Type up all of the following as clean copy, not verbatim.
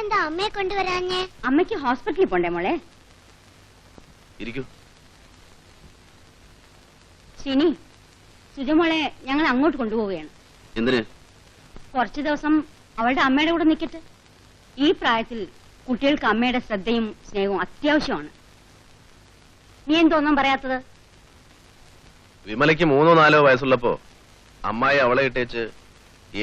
എന്താ അമ്മയെ കൊണ്ടുവരാഞ്ഞേ? അമ്മയ്ക്ക് ഹോസ്പിറ്റലിൽ പോണ്ടേ മോളെ? ഇരിക്കൂ. ശനി, സുജമോളെ ഞങ്ങൾ അങ്ങോട്ട് കൊണ്ടുപോവുകയാണ്. എന്തിന്? കുറച്ചു ദിവസം അവളുടെ അമ്മയുടെ കൂടെ നിൽക്കട്ടെ. ഈ പ്രായത്തിൽ കുട്ടികൾക്ക് അമ്മയുടെ ശ്രദ്ധയും സ്നേഹവും അത്യാവശ്യമാണ്. നീ എന്തോന്നും പറയാത്തത്? വിമലയ്ക്ക് 3-4 വയസ്സുള്ളപ്പോ അമ്മായി അവളെ ഇട്ടേച്ച്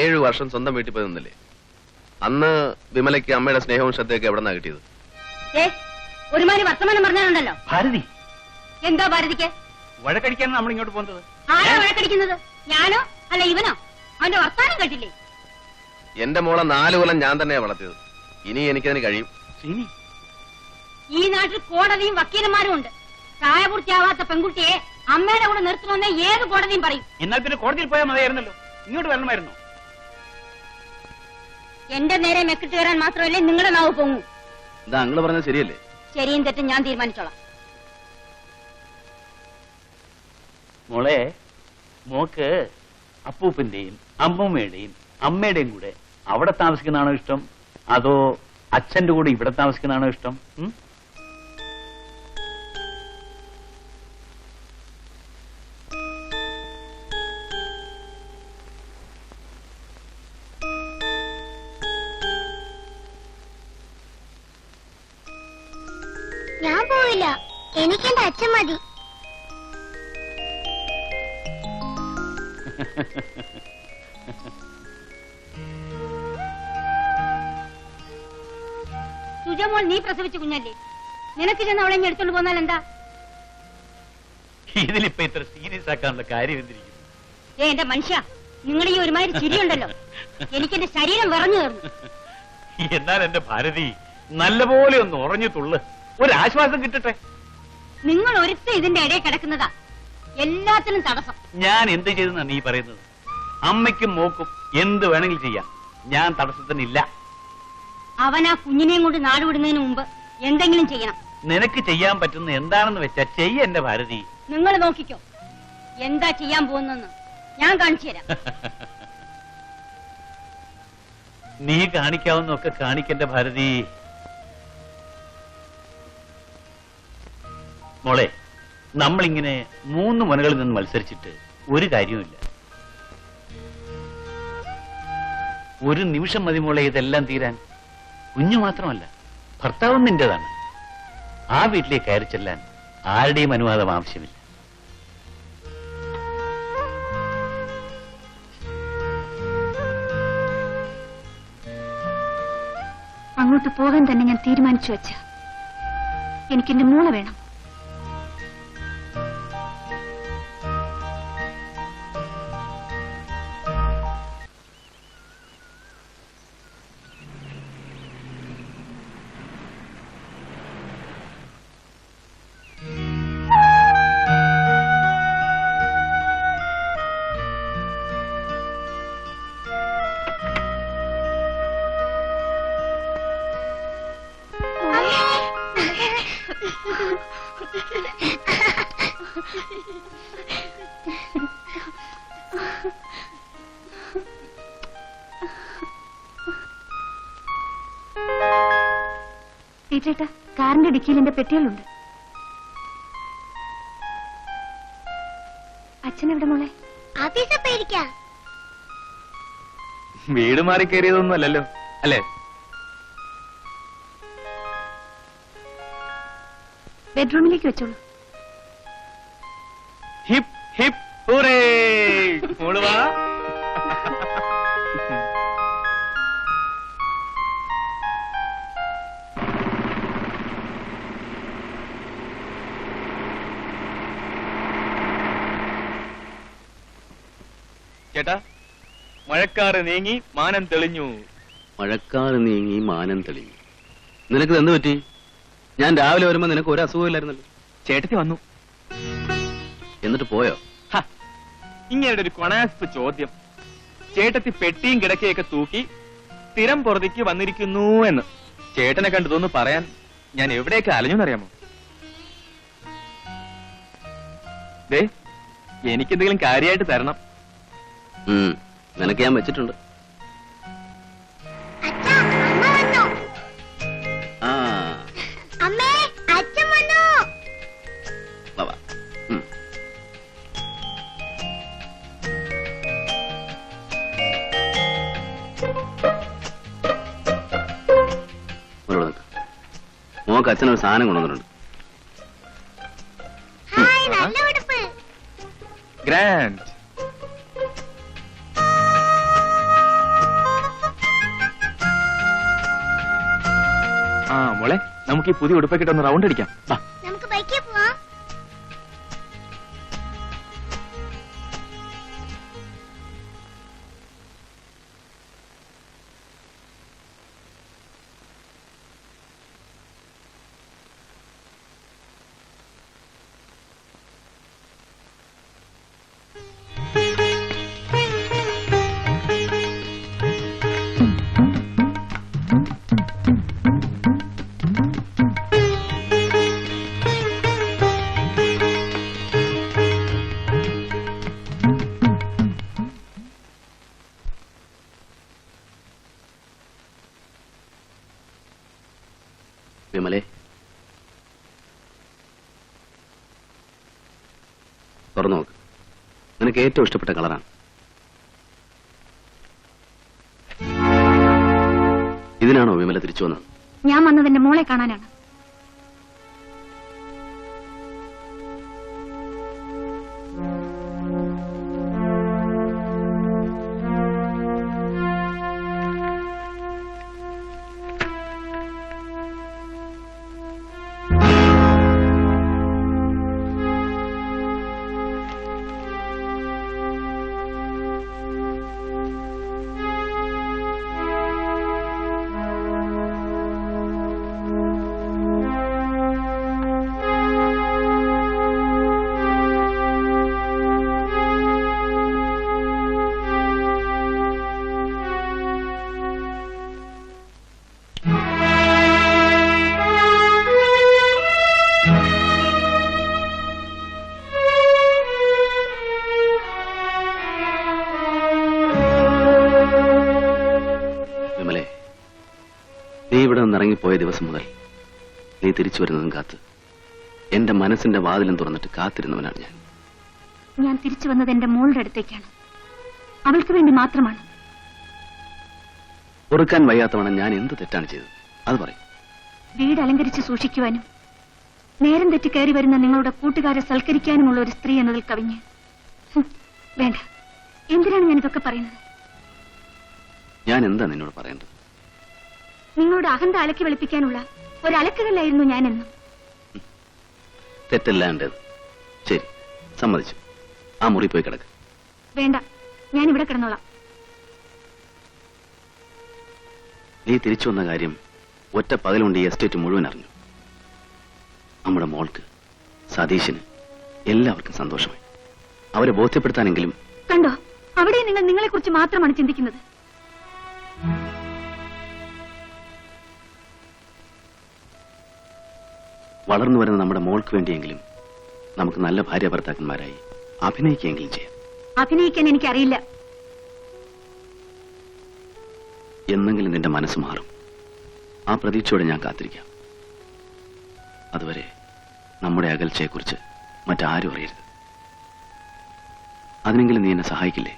7 വർഷം സ്വന്തം വീട്ടിൽ പോയി നിന്നില്ലേ? അന്ന് വിമലയ്ക്ക് അമ്മയുടെ സ്നേഹവും ശ്രദ്ധയൊക്കെ എവിടെന്നാ കിട്ടിയത്? ഒരുമാതിരി വർത്തമാനം പറഞ്ഞാലുണ്ടല്ലോ. ഭാരതി, എന്താ ഭാരതിക്ക്? വഴക്കടിക്കാനാണ് നമ്മൾ ഇങ്ങോട്ട് പോകുന്നത്. ആരാ വഴക്കടിക്കുന്നത്? ഞാനോ അല്ല ഇവനോ? അവന്റെ വർത്താനം കേട്ടില്ലേ? എന്റെ മോളെ 4 കൊല്ലം ഞാൻ തന്നെയാ വളർത്തിയത്. ഇനി എനിക്കതിന് കഴിയും. ഈ നാട്ടിൽ കോടതിയും വക്കീലന്മാരും ഉണ്ട്. പ്രായപൂർത്തിയാവാത്ത പെൺകുട്ടിയെ അമ്മയുടെ കൂടെ നിർത്തണമെന്ന് ഏത് കോടതിയും പറയും. എന്നാൽ പിന്നെ കോടതിയിൽ പോയാൽ മതിയായിരുന്നല്ലോ, ഇങ്ങോട്ട് വരണമായിരുന്നു. എന്റെ നേരെ മെക്കിട്ട് കയറാൻ മാത്രമല്ലേ നിങ്ങളുടെ നാവ് പൊങ്ങൂ. എന്താ അങ്ങള് പറഞ്ഞത് ശരിയല്ലേ? ശരിയും തെറ്റും ഞാൻ തീരുമാനിച്ചോളാം. മോളെ, മോക്ക് അപ്പൂപ്പന്റെയും അമ്മൂമ്മയുടെയും അമ്മയുടെയും കൂടെ അവിടെ താമസിക്കുന്നതാണോ ഇഷ്ടം, അതോ അച്ഛന്റെ കൂടെ ഇവിടെ താമസിക്കുന്നതാണോ ഇഷ്ടം? ഞാൻ പോവില്ല, എനിക്കെന്റെ അച്ഛൻ മതി. സുജമോൾ, നീ പ്രസവിച്ച കുഞ്ഞല്ലേ, നിനക്ക് ചെന്ന് അവളെ എടുത്തോണ്ട് പോന്നാൽ എന്താ? ഇതിലിപ്പോ ഇത്ര സീരിയസ് ആക്കാനുള്ള കാര്യം എന്തിരിക്കുന്നു? എന്റെ മനുഷ്യ, നിങ്ങൾ ഈ ഒരുമാതിരി ചിരിയുണ്ടല്ലോ, എനിക്കെന്റെ ശരീരം വിറഞ്ഞു തീർന്നു. എന്നാൽ എന്റെ ഭാരതി, നല്ലപോലെ ഒന്ന് ഉറഞ്ഞു തുള്ളു, ഒരാശ്വാസം കിട്ടട്ടെ. നിങ്ങൾ ഒരുത്ത ഇതിന്റെ ഇടയിൽ കിടക്കുന്നതാ എല്ലാത്തിനും തടസ്സം. ഞാൻ എന്ത് ചെയ്തെന്നാ നീ പറയുന്നത്? അമ്മയ്ക്കും മോക്കും എന്ത് വേണമെങ്കിലും ചെയ്യാം, ഞാൻ തടസ്സത്തിനില്ല. അവൻ ആ കുഞ്ഞിനെയും കൊണ്ട് നാട് വിടുന്നതിന് മുമ്പ് എന്തെങ്കിലും ചെയ്യണം. നിനക്ക് ചെയ്യാൻ പറ്റുന്ന എന്താണെന്ന് വെച്ചാ ചെയ്യ എന്റെ ഭാരതി. നിങ്ങൾ നോക്കിക്കോ, എന്താ ചെയ്യാൻ പോകുന്നെന്ന് ഞാൻ കാണിച്ചു തരാം. നീ കാണിക്കാവുന്നൊക്കെ കാണിക്കെന്റെ ഭാരതി. മോളെ, നമ്മളിങ്ങനെ 3 മുനകളിൽ നിന്ന് മത്സരിച്ചിട്ട് ഒരു കാര്യവുമില്ല. ഒരു നിമിഷം മതി മോളെ ഇതെല്ലാം തീരാൻ. കുഞ്ഞു മാത്രമല്ല, ഭർത്താവും നിന്റേതാണ്. ആ വീട്ടിലേക്ക് കയറി ചെല്ലാൻ ആരുടെയും അനുവാദം ആവശ്യമില്ല. അങ്ങോട്ട് പോകാൻ തന്നെ ഞാൻ തീരുമാനിച്ചു വെച്ച എനിക്കെന്റെ മോളെ വേണം. ചേട്ടാ, കാറിന്റെ ഡിക്കിയിൽ എന്റെ പെട്ടികളുണ്ട്. അച്ഛൻ എവിടെ മോളെ? ഓഫീസിൽ പോയിരിക്കാം. വീട് മാറി കയറിയതൊന്നും അല്ലല്ലോ അല്ലേ? ബെഡ്റൂമിലേക്ക് വെച്ചോളൂ. Hip hip hooray! മോള് വാ. ചേട്ടാ, മഴക്കാറ് നീങ്ങി മാനം തെളിഞ്ഞു. മഴക്കാറ് നീങ്ങി മാനം തെളിഞ്ഞു. നിനക്ക് എന്ത് പറ്റി? ഞാൻ രാവിലെ വരുമ്പോ നിനക്ക് ഒരു അസുഖമില്ലായിരുന്നല്ലോ. ചേട്ടത്തി വന്നു. എന്നിട്ട് പോയോ? ഇങ്ങനെ ഒരു കൊണാസ്പ് ചോദ്യം. ചേട്ടത്തി പെട്ടിയും കിടക്കയൊക്കെ തൂക്കി സ്ഥിരം പുറത്തേക്ക് വന്നിരിക്കുന്നു എന്ന് ചേട്ടനെ കണ്ടതൊന്ന് പറയാൻ ഞാൻ എവിടെയൊക്കെ അലഞ്ഞെന്നറിയാമോ? ദേ, എനിക്കെന്തെങ്കിലും കാര്യമായിട്ട് തരണം. നിനക്ക് ഞാൻ വെച്ചിട്ടുണ്ട്. അച്ഛാ, അമ്മ വന്നു. മോക്ക് അച്ഛനൊരു സാധനം കൊണ്ടുവന്നിട്ടുണ്ട്. ഹായ് നല്ല ഉടുപ്പ്. ഗ്രാൻഡ്. ആ മോളെ, നമുക്ക് ഈ പുതിയ ഉടുപ്പൊക്കെ ഒന്ന് റൗണ്ട് അടിക്കാം. വാ. നമുക്ക് ബൈക്കിൽ പോവാം. വിമലേ, തുറന്നു നോക്ക്. നിനക്ക് ഏറ്റവും ഇഷ്ടപ്പെട്ട കളറാണ്. ഇതിനാണോ വിമല തിരിച്ചു വന്നത്? ഞാൻ വന്നത് എന്റെ മോളെ കാണാനാണ്. നീ ഇവിടെ നിന്ന് ഇറങ്ങിപ്പോയ ദിവസം മുതൽ നീ തിരിച്ചു വരുന്നതും കാത്ത് എന്റെ മനസ്സിന്റെ വാതിലും തുറന്നിട്ട് കാത്തിരുന്നവനാണ് ഞാൻ. ഞാൻ തിരിച്ചു വന്നത് എന്റെ മോളുടെ അടുത്തേക്കാണ്. അവൾക്ക് വേണ്ടി മാത്രമാണ്. പൊറുക്കാൻ വയ്യാത്തവണ്ണം ഞാൻ എന്ത് തെറ്റാണ് ചെയ്തത്? അത് പറയും. വീട് അലങ്കരിച്ച് സൂക്ഷിക്കുവാനും നേരം തെറ്റി കയറി വരുന്ന നിങ്ങളുടെ കൂട്ടുകാരെ സൽക്കരിക്കാനുമുള്ള ഒരു സ്ത്രീ എന്നതിൽ കവിഞ്ഞ്. വേണ്ട, എന്തിനാണ് ഞാൻ ഇതൊക്കെ പറയുന്നത്? ഞാൻ എന്താ നിന്നോട് പറയേണ്ടത്? നിങ്ങളുടെ അഹന്ത അലക്കി വെളുപ്പിക്കാനുള്ള ഒരു അലക്കുകല്ലായിരുന്നു ഞാനെന്നും. തെറ്റല്ല എന്റേത്. ശരി, സമ്മതിച്ചു. ആ മുറി പോയി കിടക്ക്. വേണ്ട, ഞാൻ ഇവിടെ കിടന്നോളാം. നീ തിരിച്ചു വന്ന കാര്യം ഒറ്റ പകലുകൊണ്ട് ഈ എസ്റ്റേറ്റ് മുഴുവൻ അറിഞ്ഞു. നമ്മുടെ മോൾക്ക്, സതീശന്, എല്ലാവർക്കും സന്തോഷമായി. അവരെ ബോധ്യപ്പെടുത്താനെങ്കിലും. കണ്ടോ, അവിടെ നിങ്ങൾ നിങ്ങളെക്കുറിച്ച് മാത്രമാണ് ചിന്തിക്കുന്നത്. വളർന്നു വരുന്ന നമ്മുടെ മോൾക്ക് വേണ്ടിയെങ്കിലും നമുക്ക് നല്ല ഭാര്യ ഭർത്താക്കന്മാരായി അഭിനയിക്കുകയെങ്കിലും ചെയ്യാം. അഭിനയിക്കാൻ എനിക്കറിയില്ല. എന്നെങ്കിലും നിന്റെ മനസ്സ് മാറും. ആ പ്രതീക്ഷയോടെ ഞാൻ കാത്തിരിക്കാം. അതുവരെ നമ്മുടെ അകൽച്ചയെക്കുറിച്ച് മറ്റാരും അറിയരുത്. അതിനെങ്കിലും നീ എന്നെ സഹായിക്കില്ലേ?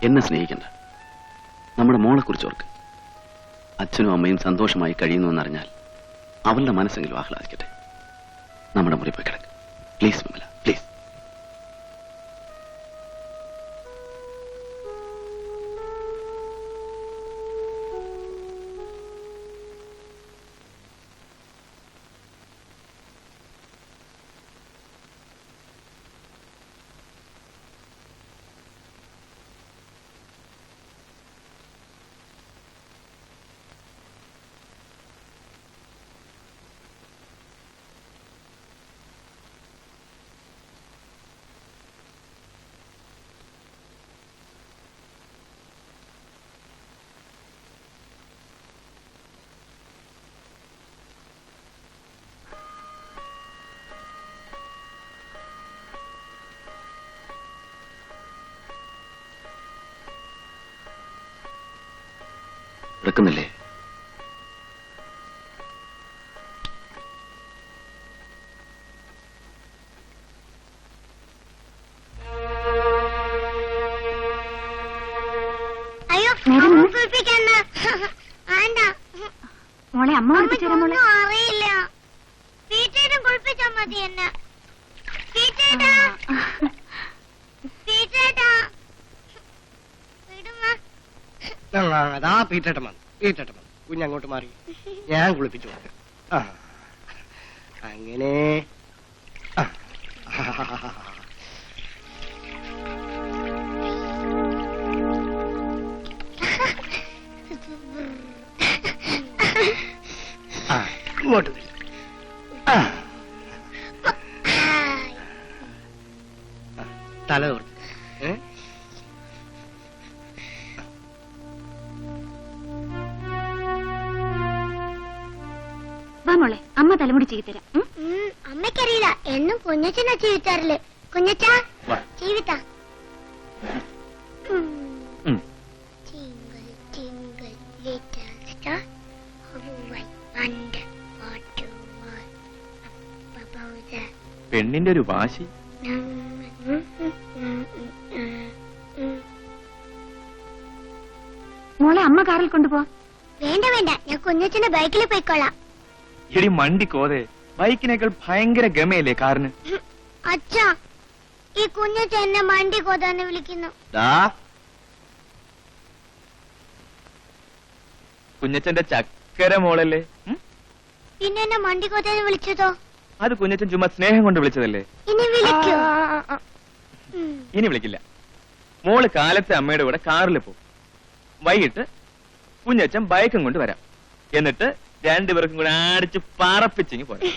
എന്നെ സ്നേഹിക്കണ്ട, നമ്മുടെ മോളെക്കുറിച്ച് ഓർക്ക്. അച്ഛനും അമ്മയും സന്തോഷമായി കഴിയുന്നുവെന്നറിഞ്ഞാൽ അവളുടെ മനസ്സെങ്കിലും ആഹ്ലാദിക്കട്ടെ. നമ്മുടെ മുറി പോയി കിടക്ക്. Please Vimala, please. എടുക്കുന്നില്ലേ? അയ്യോ, നേരെ അമ്മ നിന്ന്. കുളിപ്പിക്കണ്ട. വേണ്ട. മോളെ അമ്മ കുളിപ്പിച്ചു മോളെ. അമ്മയ്ക്കൊന്നും അറിയില്ല. പീറ്റേട്ടൻ കുളിപ്പിച്ചാ മതി എന്നെ. പീറ്റേട്ടാ, പീറ്റേട്ടാ. വിടുമ്മ. അതാ പീറ്റേട്ടൻ വന്നു. കുഞ്ഞങ്ങോട്ട് മാറി, ഞാൻ കുളിപ്പിച്ചു കൊടുക്കാം. ആ, അങ്ങനെ ആ. ആ, ഇങ്ങോട്ട് വരില്ല. ആ. ആ, തല തോർത്ത്. വാ മോളെ, അമ്മ തലമുടി ചെയ്തരാം. അമ്മയ്ക്കറിയില്ല, എന്നും കുഞ്ഞച്ചനാ ജീവിത്താറില്ലേ. കുഞ്ഞച്ചാ വാ. ജീവിത. ഉം. Twinkle, twinkle, little star, how I wonder what you are about the പെണ്ണിന്റെ ഒരു വാശി. മോളെ അമ്മ കാറിൽ കൊണ്ടുപോവാ. വേണ്ട വേണ്ട, ഞാൻ കുഞ്ഞച്ചന്റെ ബൈക്കിൽ പോയിക്കോളാം. എടി മണ്ടി കോതെ, ബൈക്കിനേക്കാൾ ഭയങ്കര ഗമയല്ലേ കാറിന്. അച്ഛാ, ഈ കുഞ്ഞച്ച എന്നെ മണ്ടി കോതാന്ന് വിളിക്കുന്നു. കുഞ്ഞച്ചന്റെ ചക്കര മോളല്ലേ. ഉം? പിന്നെ എന്നെ മണ്ടി കോതാന്ന് വിളിച്ചതോ? അത് കുഞ്ഞച്ചൻ ചുമ്മാ സ്നേഹം കൊണ്ട് വിളിച്ചതല്ലേ. ഇനി വിളിക്കോ? ഇനി വിളിക്കില്ല. മോള് കാലത്തെ അമ്മയുടെ കൂടെ കാറിൽ പോകും. വൈകിട്ട് കുഞ്ഞച്ചൻ ബൈക്കും കൊണ്ട് വരാം. എന്നിട്ട് രണ്ടുപേർക്കും കൂടെ അടിച്ച് പറപ്പിച്ചിങ്ങി പോരാം.